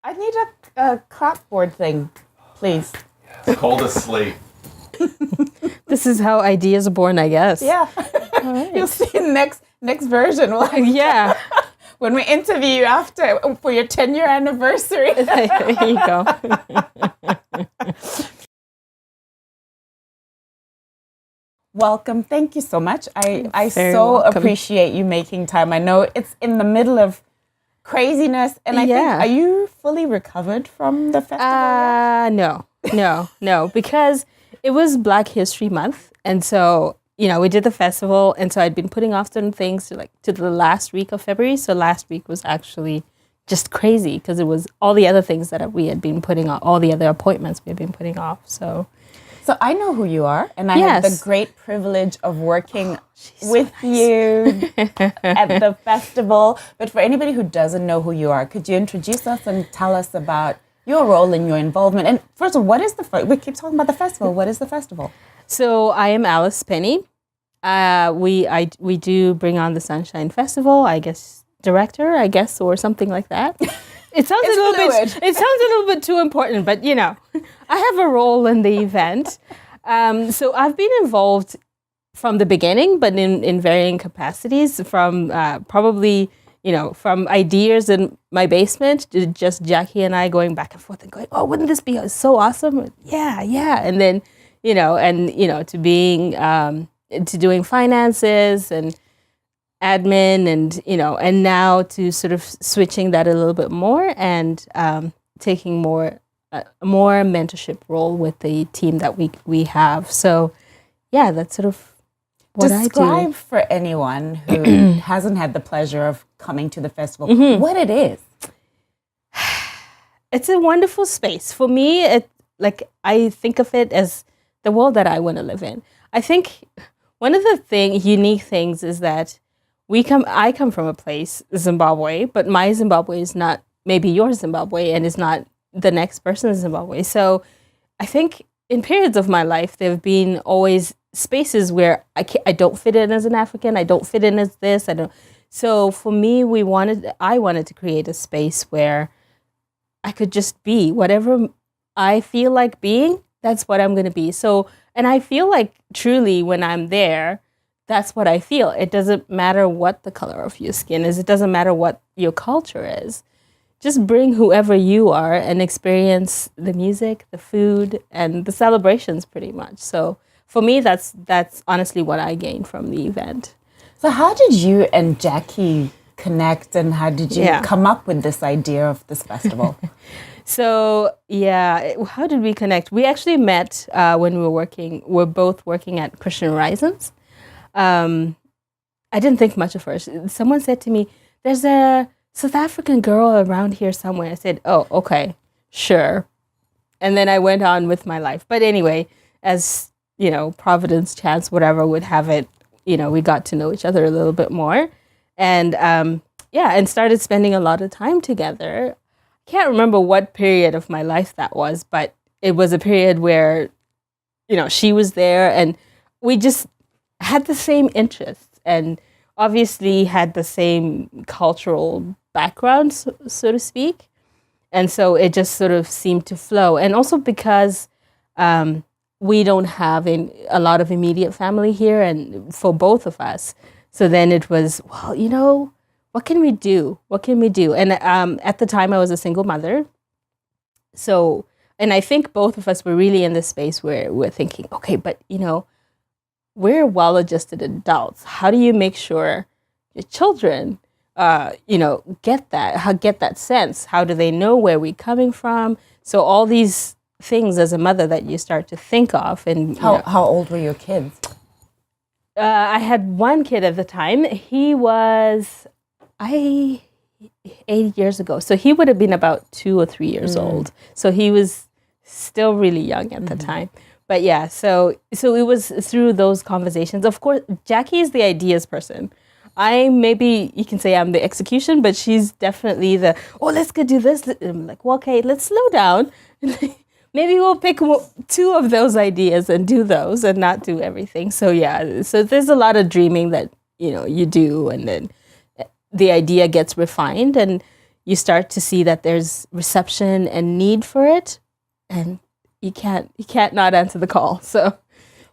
I need a clapboard thing, please. It's called a slate. This is how ideas are born, I guess. Yeah. Right. You'll see next version. Yeah. When we interview you after for your 10-year anniversary. There you go. Welcome. Thank you so much. I Very so welcome. appreciate you making time. I know it's in the middle of craziness. And I think, are you fully recovered from the festival yet? No, because it was Black History Month. And so, we did the festival. And so I'd been putting off certain things to the last week of February. So last week was actually just crazy because it was all the other things that we had been putting off, all the other appointments we had been putting off. So I know who you are, and I have the great privilege of working with you at the festival. But for anybody who doesn't know who you are, could you introduce us and tell us about your role and your involvement? And first of all, what is we keep talking about the festival. What is the festival? So I am Alice Penny. We do Bring On the Sunshine Festival, I guess, director, or something like that. It sounds a little bit too important, but I have a role in the event. So I've been involved from the beginning, but in varying capacities, from probably, from ideas in my basement to just Jacqui and I going back and forth and going, oh, wouldn't this be so awesome? Yeah. And then, to being, to doing finances and admin and now to sort of switching that a little bit more and taking more mentorship role with the team that we have. So yeah, that's sort of what I do. Describe for anyone who hasn't had the pleasure of coming to the festival what it is. It's a wonderful space. For me, I think of it as the world that I want to live in. I think one of the unique things is that I come from a place, Zimbabwe, but my Zimbabwe is not maybe your Zimbabwe and is not the next person's Zimbabwe. So I think in periods of my life, there have been always spaces where I don't fit in as an African. I don't fit in as this. So for me, I wanted to create a space where I could just be whatever I feel like being. That's what I'm going to be. So, and I feel like truly when I'm there, that's what I feel. It doesn't matter what the color of your skin is. It doesn't matter what your culture is. Just bring whoever you are and experience the music, the food, and the celebrations pretty much. So for me, that's honestly what I gained from the event. So how did you and Jacqui connect, and how did you come up with this idea of this festival? So how did we connect? We actually met when we're both working at Christian Horizons. I didn't think much at first. Someone said to me, there's a South African girl around here somewhere. I said, oh, okay, sure. And then I went on with my life. But anyway, as, Providence, chance, whatever would have it, we got to know each other a little bit more. And and started spending a lot of time together. I can't remember what period of my life that was, but it was a period where, she was there and we just had the same interests and obviously had the same cultural background, so to speak. And so it just sort of seemed to flow. And also because we don't have a lot of immediate family here and for both of us. So then it was, well, what can we do? What can we do? And at the time I was a single mother. So, and I think both of us were really in this space where we're thinking, okay, but we're well-adjusted adults. How do you make sure your children, get that sense? How do they know where we're coming from? So all these things as a mother that you start to think of. And how old were your kids? I had one kid at the time. He was 8 years ago. So he would have been about 2 or 3 years old. So he was still really young at the time. But yeah, so it was through those conversations. Of course, Jacqui is the ideas person. Maybe you can say I'm the execution, but she's definitely let's go do this. I'm like, well, okay, let's slow down. Maybe we'll pick 2 of those ideas and do those and not do everything. So yeah, so there's a lot of dreaming that, you do, and then the idea gets refined. And, you start to see that there's reception and need for it, and you can't not answer the call. So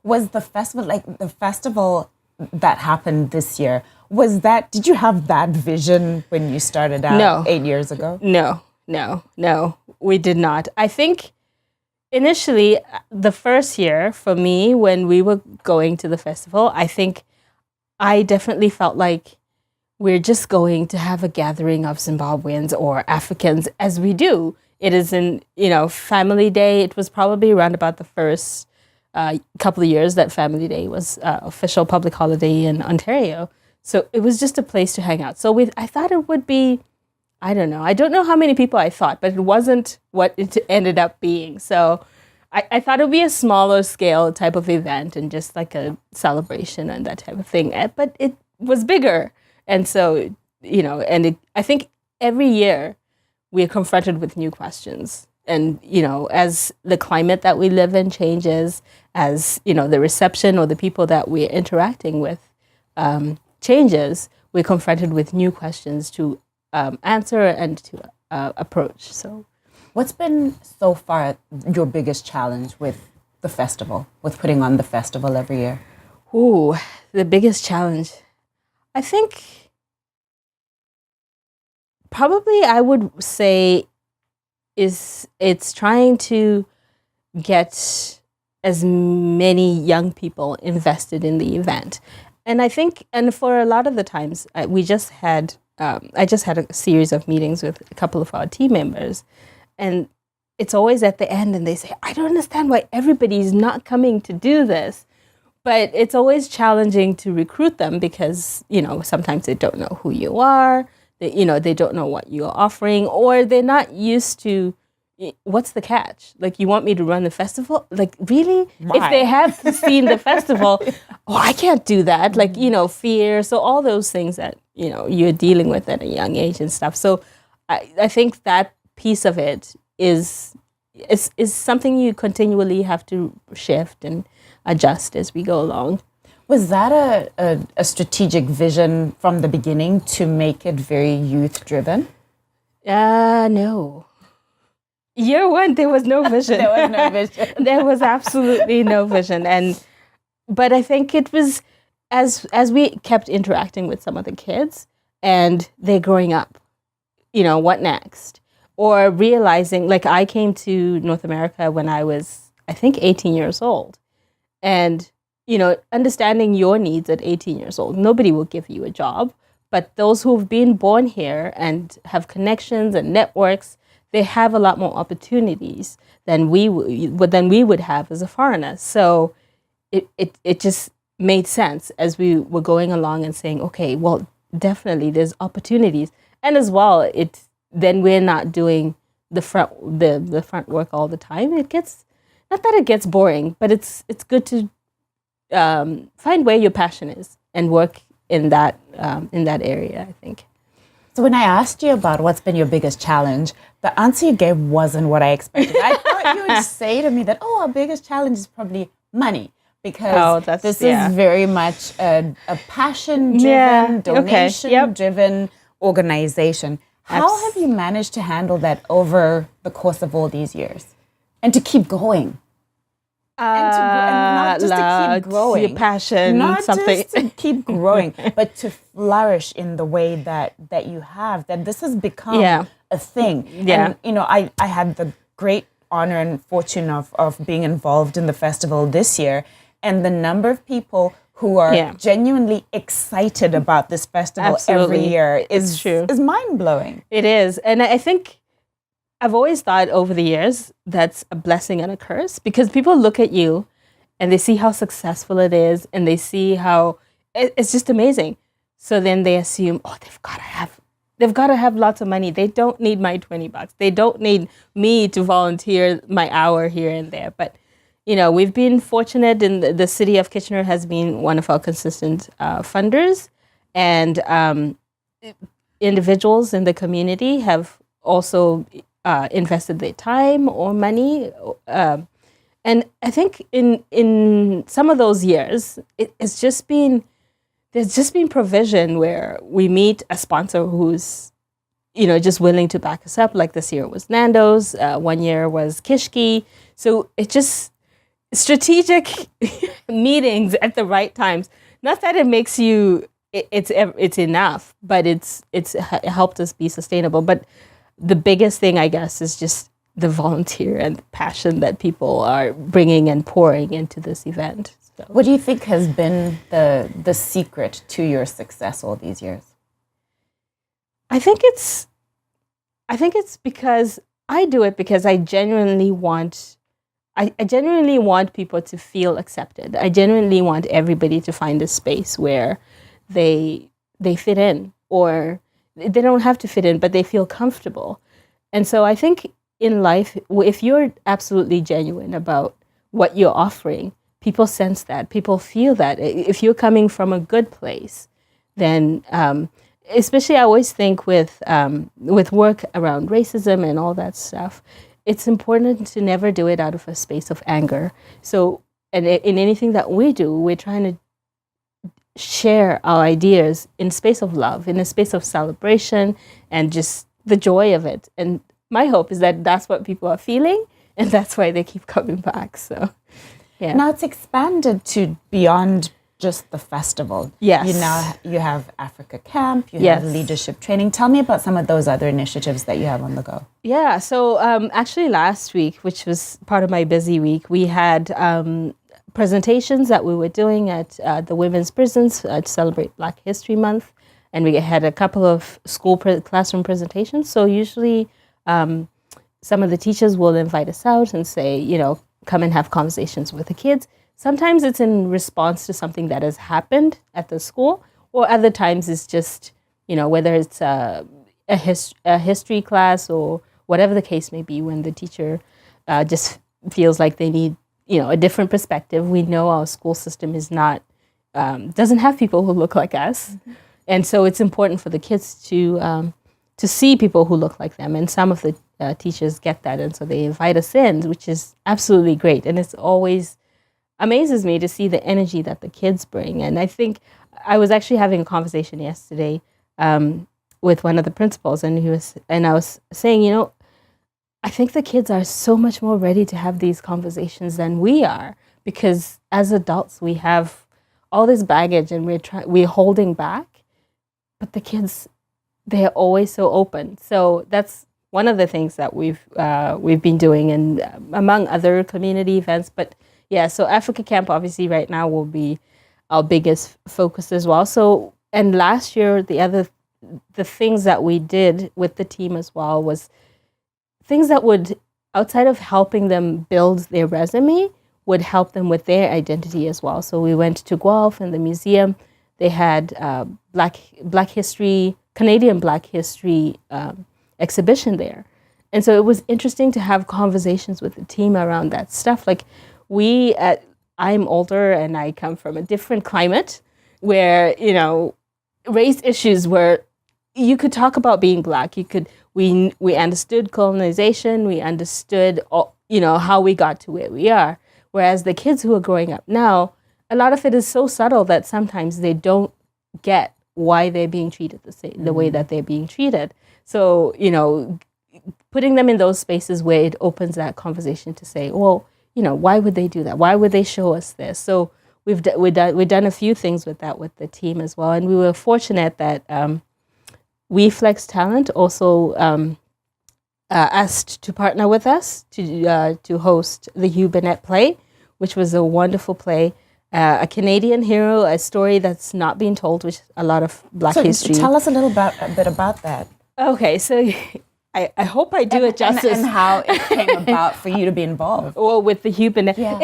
was the festival that happened this year, did you have that vision when you started out 8 years ago? No, we did not. I think initially, the first year for me, when we were going to the festival, I think I definitely felt like we're just going to have a gathering of Zimbabweans or Africans, as we do. It is Family Day. It was probably around about the first couple of years that Family Day was official public holiday in Ontario. So it was just a place to hang out. So I thought it would be, I don't know how many people I thought, but it wasn't what it ended up being. So I thought it would be a smaller scale type of event and just like a celebration and that type of thing. But it was bigger. And so, I think every year we're confronted with new questions. And, as the climate that we live in changes, as, the reception or the people that we're interacting with changes, we're confronted with new questions to answer and to approach. So, what's been so far your biggest challenge with the festival, with putting on the festival every year? Ooh, the biggest challenge. I think probably I would say it's trying to get as many young people invested in the event. And I think, and for a lot of the times, I just had a series of meetings with a couple of our team members, and it's always at the end, and they say, I don't understand why everybody's not coming to do this. But it's always challenging to recruit them because, sometimes they don't know who you are, they don't know what you're offering, or they're not used to, what's the catch? Like, you want me to run the festival? Like, really? Why? If they have seen the festival, I can't do that. Like, fear. So all those things that, you're dealing with at a young age and stuff. So I think that piece of it is something you continually have to shift and adjust as we go along. Was that a strategic vision from the beginning to make it very youth-driven? No. Year one, there was no vision. There was no vision. There was absolutely no vision. But I think it was as we kept interacting with some of the kids and they're growing up, what next? Or realizing, like, I came to North America when I was, I think, 18 years old. And, understanding your needs at 18 years old, nobody will give you a job. But those who've been born here and have connections and networks, they have a lot more opportunities than we would have as a foreigner. So it just made sense as we were going along and saying, okay, well, definitely there's opportunities. And as well, then we're not doing the front work all the time. It gets, not that it gets boring, but it's good to find where your passion is and work in that area, I think. So when I asked you about what's been your biggest challenge, the answer you gave wasn't what I expected. I thought you would say to me that, our biggest challenge is probably money, because this is very much a passion-driven, donation-driven organization. How have you managed to handle that over the course of all these years and to keep going? And not just to keep growing, your passion, not something. just to keep growing, but to flourish in the way that you have. That this has become a thing. Yeah. And I had the great honor and fortune of being involved in the festival this year, and the number of people who are genuinely excited about this festival every year is mind blowing. It is, and I think I've always thought over the years that's a blessing and a curse, because people look at you and they see how successful it is and they see how it's just amazing. So then they assume, they've got to have lots of money. They don't need my $20. They don't need me to volunteer my hour here and there. But, we've been fortunate, and the city of Kitchener has been one of our consistent funders, and individuals in the community have also invested their time or money. And I think in some of those years, there's just been provision where we meet a sponsor who's just willing to back us up. Like this year was Nando's, 1 year was Kishki. So it just strategic meetings at the right times. Not that it makes you, it's enough, but it helped us be sustainable. But the biggest thing, I guess, is just the volunteer and the passion that people are bringing and pouring into this event. So. What do you think has been the secret to your success all these years? I think it's because I do it because I genuinely want people to feel accepted. I genuinely want everybody to find a space where they fit in, or they don't have to fit in, but they feel comfortable. And so I think in life, if you're absolutely genuine about what you're offering, people sense that, people feel that. If you're coming from a good place, then especially I always think with work around racism and all that stuff, it's important to never do it out of a space of anger. So, and in anything that we do, we're trying to share our ideas in a space of love, in a space of celebration, and just the joy of it. And my hope is that that's what people are feeling, and that's why they keep coming back. So, yeah. Now it's expanded to beyond just the festival. Yes. You have Africa Camp, you have leadership training. Tell me about some of those other initiatives that you have on the go. Yeah, so actually last week, which was part of my busy week, we had presentations that we were doing at the women's prisons to celebrate Black History Month. And we had a couple of classroom presentations. So usually some of the teachers will invite us out and say, come and have conversations with the kids. Sometimes it's in response to something that has happened at the school, or other times it's just, whether it's a history class or whatever the case may be, when the teacher just feels like they need, a different perspective. We know our school system is not, doesn't have people who look like us. Mm-hmm. And so it's important for the kids to see people who look like them. And some of the teachers get that. And so they invite us in, which is absolutely great. And it's always amazes me to see the energy that the kids bring. And I think I was actually having a conversation yesterday with one of the principals, and I was saying, I think the kids are so much more ready to have these conversations than we are, because as adults we have all this baggage and we're holding back, but the kids, they're always so open. So that's one of the things that we've been doing, and among other community events. But yeah, so Africa Camp obviously right now will be our biggest focus as well. So, and last year, the things that we did with the team as well was things that would, outside of helping them build their resume, would help them with their identity as well. So we went to Guelph and the museum. They had Black History, Canadian Black History exhibition there. And so it was interesting to have conversations with the team around that stuff. Like I'm older and I come from a different climate where, race issues were, you could talk about being Black. We understood colonization. We understood, how we got to where we are. Whereas the kids who are growing up now, a lot of it is so subtle that sometimes they don't get why they're being treated the way that they're being treated. So, putting them in those spaces where it opens that conversation to say, well, why would they do that? Why would they show us this? So we've done a few things with that with the team as well. And we were fortunate that We Flex Talent also asked to partner with us to host the Hugh Banette play, which was a wonderful play. A Canadian hero, a story that's not being told, which a lot of Black history. Tell us a bit about that. Okay, so I hope I do it justice. And how it came about for you to be involved. Well, with the Hugh Banette. Yeah.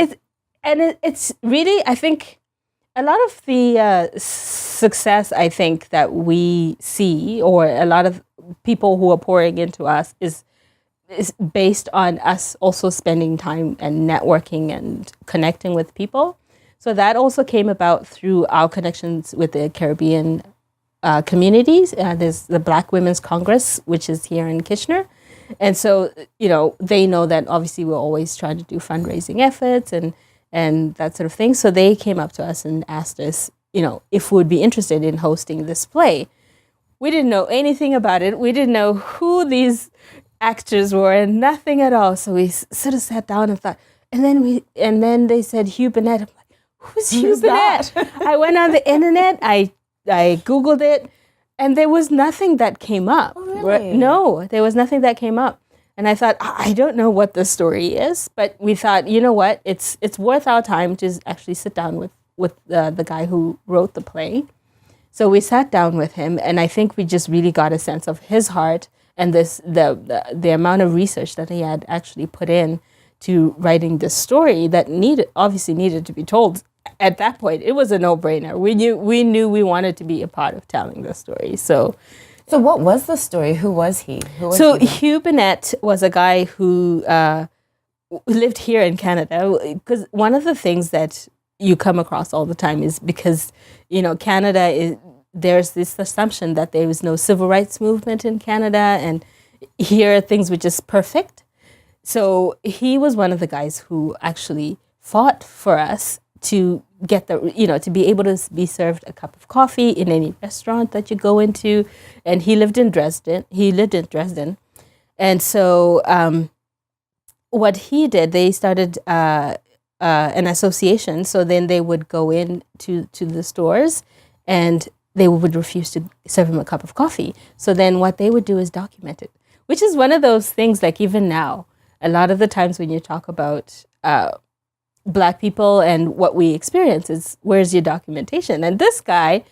It's really, I think, a lot of the success, I think, that we see, or a lot of people who are pouring into us is based on us also spending time and networking and connecting with people. So that also came about through our connections with the Caribbean communities. There's the Black Women's Congress, which is here in Kitchener. And so, they know that obviously we're always trying to do fundraising efforts and that sort of thing. So they came up to us and asked us, if we would be interested in hosting this play. We didn't know anything about it. We didn't know who these actors were and nothing at all. So we sort of sat down and thought, and then they said Hugh Banette. I'm like, who's Hugh Banette? I went on the internet. I Googled it, and there was nothing that came up. Oh, really? No, there was nothing that came up. And I thought, I don't know what the story is, but we thought, you know what? It's worth our time to actually sit down with the guy who wrote the play. So we sat down with him, and I think we just really got a sense of his heart and the amount of research that he had actually put in to writing this story that obviously needed to be told. At that point, it was a no-brainer. We knew we wanted to be a part of telling the story. So what was the story? Who was he? Hugh Banette was a guy who lived here in Canada. Because one of the things that you come across all the time is because, Canada there's this assumption that there was no civil rights movement in Canada, and here things were just perfect. So he was one of the guys who actually fought for us to get to be able to be served a cup of coffee in any restaurant that you go into. And he lived in Dresden. And so what he did, they started an association. So then they would go in to the stores and they would refuse to serve him a cup of coffee. So then what they would do is document it, which is one of those things, like even now, a lot of the times when you talk about Black people and what we experience is, where's your documentation? And this guy,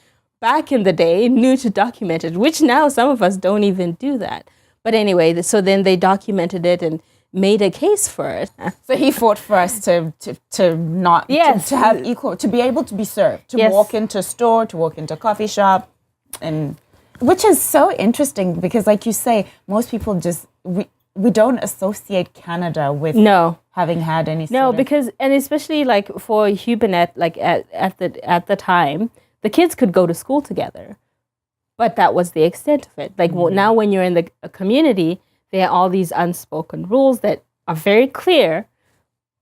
back in the day, knew to document it, which now some of us don't even do that. But anyway, so then they documented it and made a case for it. So he fought for us to not, yes, to have equal, to be able to be served, to yes, walk into a store, to walk into a coffee shop, and which is so interesting because, like you say, most people just, we don't associate Canada with having had any sort because, and especially like for Hugh Banette, like at the time, the kids could go to school together, but that was the extent of it. Like now when you're in the community, there are all these unspoken rules that are very clear,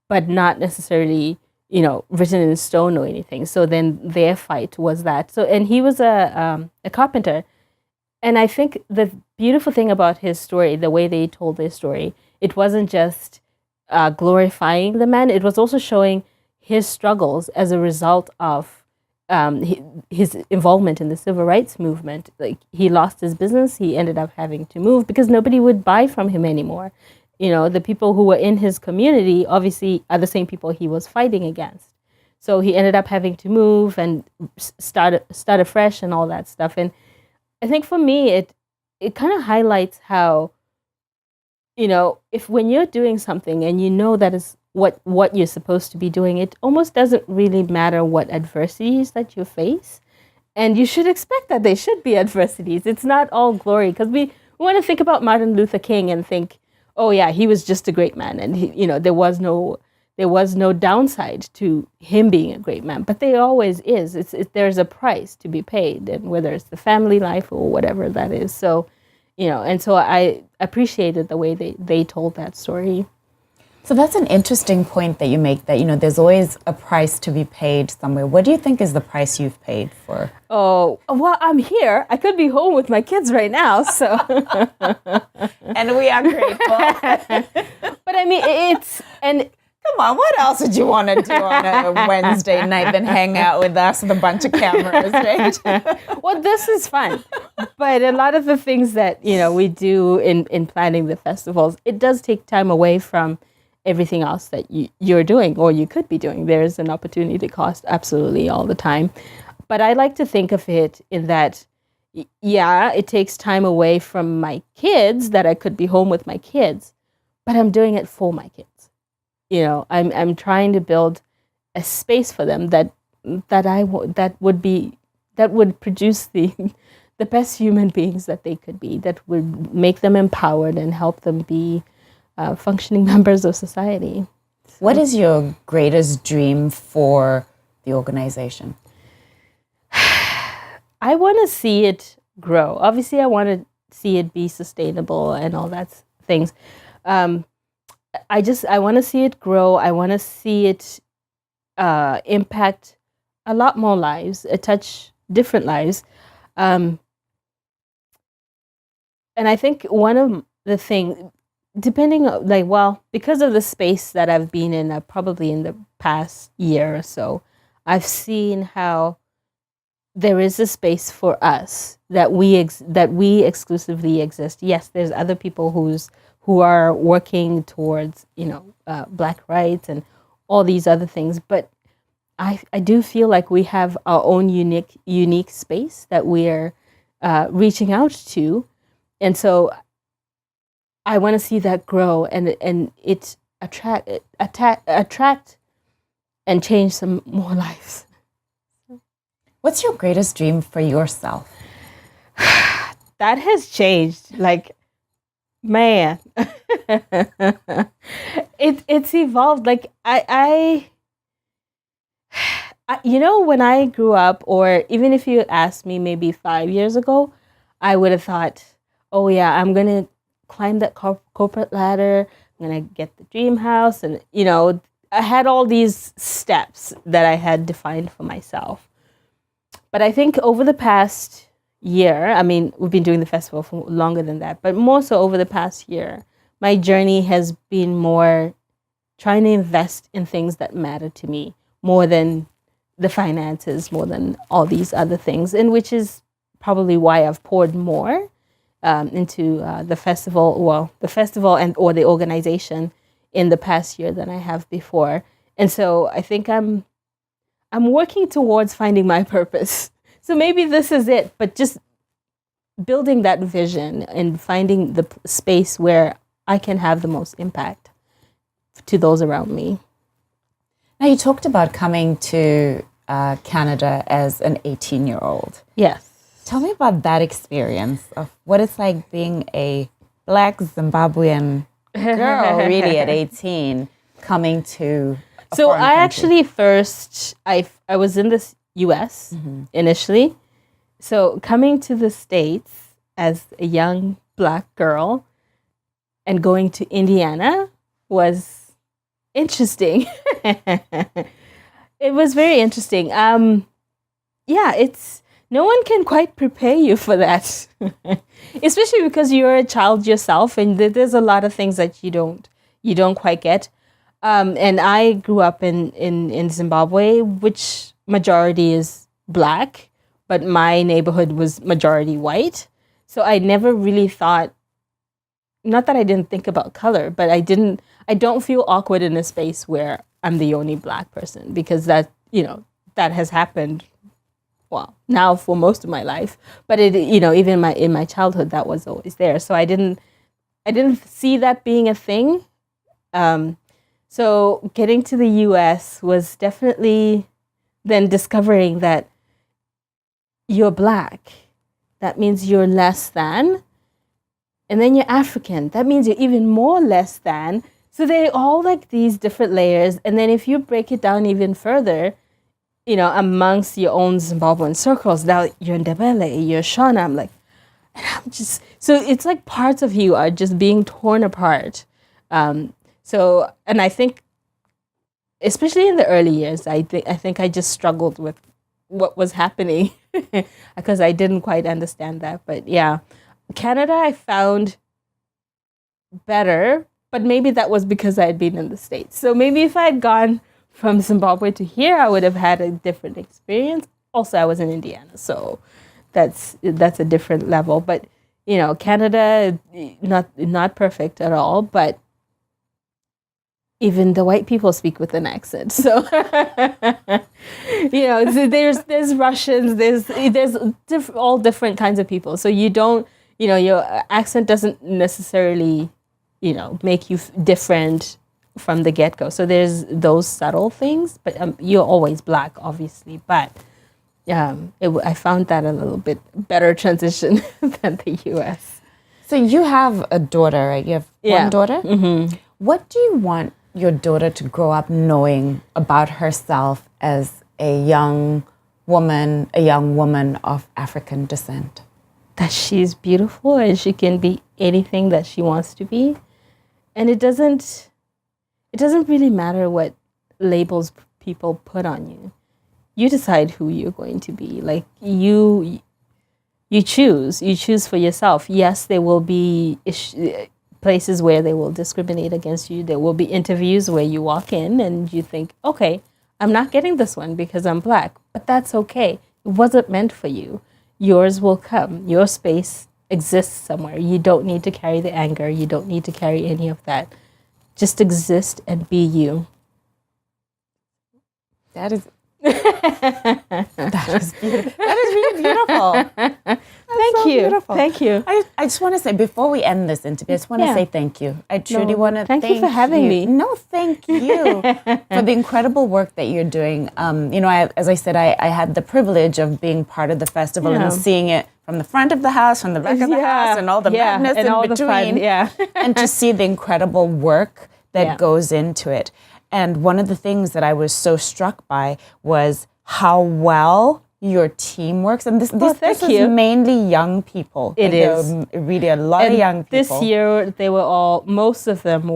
but not necessarily, written in stone or anything. So then their fight was that. So, and he was a carpenter. And I think the beautiful thing about his story, the way they told their story, it wasn't just glorifying the man. It was also showing his struggles as a result of his involvement in the civil rights movement. Like he lost his business. He ended up having to move because nobody would buy from him anymore. The people who were in his community obviously are the same people he was fighting against. So he ended up having to move and start afresh and all that stuff. And I think for me, it kind of highlights how, if when you're doing something and that is what you're supposed to be doing, it almost doesn't really matter what adversities that you face. And you should expect that there should be adversities. It's not all glory, because we want to think about Martin Luther King and think, oh yeah, he was just a great man. And there was no downside to him being a great man, but there always is. There's a price to be paid, and whether it's the family life or whatever that is. So, and so I appreciated the way they told that story. So that's an interesting point that you make, that, there's always a price to be paid somewhere. What do you think is the price you've paid for? Oh, well, I'm here. I could be home with my kids right now, so. And we are grateful. But I mean, come on, what else would you want to do on a Wednesday night than hang out with us with a bunch of cameras, right? Well, this is fun. But a lot of the things that, we do in planning the festivals, it does take time away from everything else that you're doing or you could be doing. There's an opportunity cost absolutely all the time. But I like to think of it in that, yeah, it takes time away from my kids that I could be home with my kids, but I'm doing it for my kids. I'm trying to build a space for them that would produce the best human beings that they could be, that would make them empowered and help them be functioning members of society. So. What is your greatest dream for the organization? I want to see it grow. Obviously, I want to see it be sustainable and all that things. I want to see it grow. I want to see it impact a lot more lives, touch different lives. And I think one of the things, because of the space that I've been in, probably in the past year or so, I've seen how there is a space for us that we exclusively exist. Yes, there's other people who are working towards Black rights and all these other things, but I do feel like we have our own unique space that we're reaching out to, and so I want to see that grow and it attract and change some more lives. What's your greatest dream for yourself? That has changed. Like, man, it's evolved. Like I when I grew up, or even if you asked me maybe 5 years ago, I would have thought, oh yeah, I'm going to climb that corporate ladder. I'm going to get the dream house. And, I had all these steps that I had defined for myself. But I think over the past year, I mean, we've been doing the festival for longer than that, but more so over the past year, my journey has been more trying to invest in things that matter to me more than the finances, more than all these other things, and which is probably why I've poured more into the festival and or the organization in the past year than I have before. And so I think I'm working towards finding my purpose. So maybe this is it, but just building that vision and finding the space where I can have the most impact to those around me. Now, you talked about coming to Canada as an 18-year-old. Yes. Tell me about that experience of what it's like being a Black Zimbabwean girl, really, at 18, coming to a So foreign I country. actually I was in the U.S. initially. So coming to the States as a young Black girl and going to Indiana was interesting. It was very interesting. It's no one can quite prepare you for that, especially because you're a child yourself, and there's a lot of things that you don't quite get. And I grew up in Zimbabwe, which majority is Black, but my neighborhood was majority white. So I never really thought, not that I didn't think about color, but I don't feel awkward in a space where I'm the only Black person, because that has happened, well, now for most of my life, but even in my childhood, that was always there. So I didn't see that being a thing. So getting to the US was definitely then discovering that you're Black. That means you're less than. And then you're African. That means you're even more less than. So they're all like these different layers. And then if you break it down even further, amongst your own Zimbabwean circles, now you're Ndebele, you're Shona. I'm like, and I'm just, so it's like parts of you are just being torn apart. And I think, especially in the early years, I think I just struggled with what was happening because I didn't quite understand that. But yeah, Canada I found better, but maybe that was because I had been in the States. So maybe if I had gone from Zimbabwe to here, I would have had a different experience. Also, I was in Indiana, so that's a different level. But Canada, not perfect at all, but even the white people speak with an accent. So there's Russians, there's all different kinds of people. So you don't, your accent doesn't necessarily, make you different from the get-go. So there's those subtle things, but you're always Black, obviously. But I found that a little bit better transition than the U.S. So you have a daughter, right? You have one daughter? Mm-hmm. What do you want your daughter to grow up knowing about herself as a young woman of African descent? That she's beautiful and she can be anything that she wants to be. And it doesn't really matter what labels people put on you. You decide who you're going to be. Like you choose for yourself. Yes, there will be places where they will discriminate against you. There will be interviews where you walk in and you think, okay, I'm not getting this one because I'm Black, but that's okay. It wasn't meant for you. Yours will come. Your space exists somewhere. You don't need to carry the anger. You don't need to carry any of that. Just exist and be you. That is that is beautiful. That is really beautiful. Thank you. Beautiful. Thank you. I just want to say, before we end this interview, I just want to say thank you. I truly want to thank you for having me. No, thank you for the incredible work that you're doing. As I said, I had the privilege of being part of the festival and seeing it from the front of the house, from the back of the house, and all the madness and in between. And to see the incredible work that goes into it. And one of the things that I was so struck by was how well your team works. And this is mainly young people. It is. Really a lot of young people. This year, most of them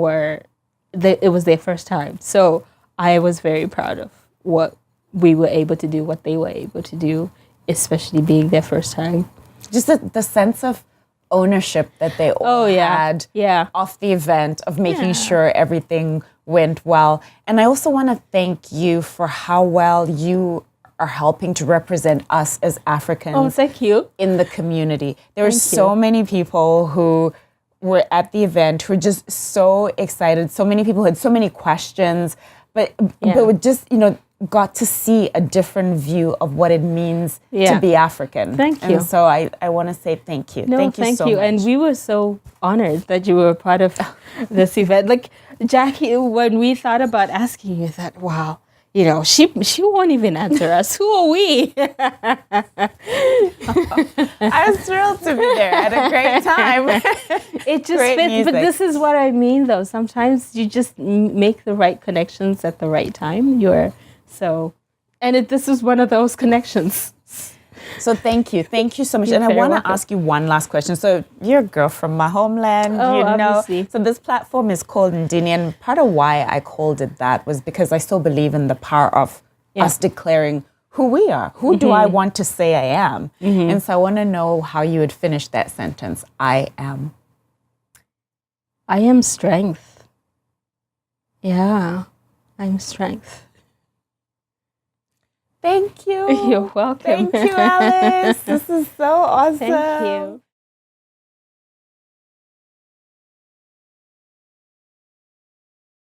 it was their first time. So I was very proud of what we were able to do, what they were able to do, especially being their first time. Just the sense of ownership that they all had off the event, of making sure everything went well. And I also want to thank you for how well you are helping to represent us as Africans in the community. There were so many people who were at the event who were just so excited. So many people had so many questions, but we just, got to see a different view of what it means to be African. Thank you. And so I want to say thank you. No, thank you so much. And we were so honored that you were a part of this event. Like, Jacqui, when we thought about asking you that, wow, she won't even answer us. Who are we? I was thrilled to be there. I had a great time. It just fits. Music. But this is what I mean, though. Sometimes you just make the right connections at the right time. This is one of those connections. So thank you so much. And I want to ask you one last question. So you're a girl from my homeland, obviously. So this platform is called Ndini, and part of why I called it that was because I still believe in the power of us declaring who we are. Who do I want to say I am? And so I want to know how you would finish that sentence. I am. I am strength. Yeah, I'm strength. Thank you. You're welcome. Thank you, Alice. This is so awesome. Thank you.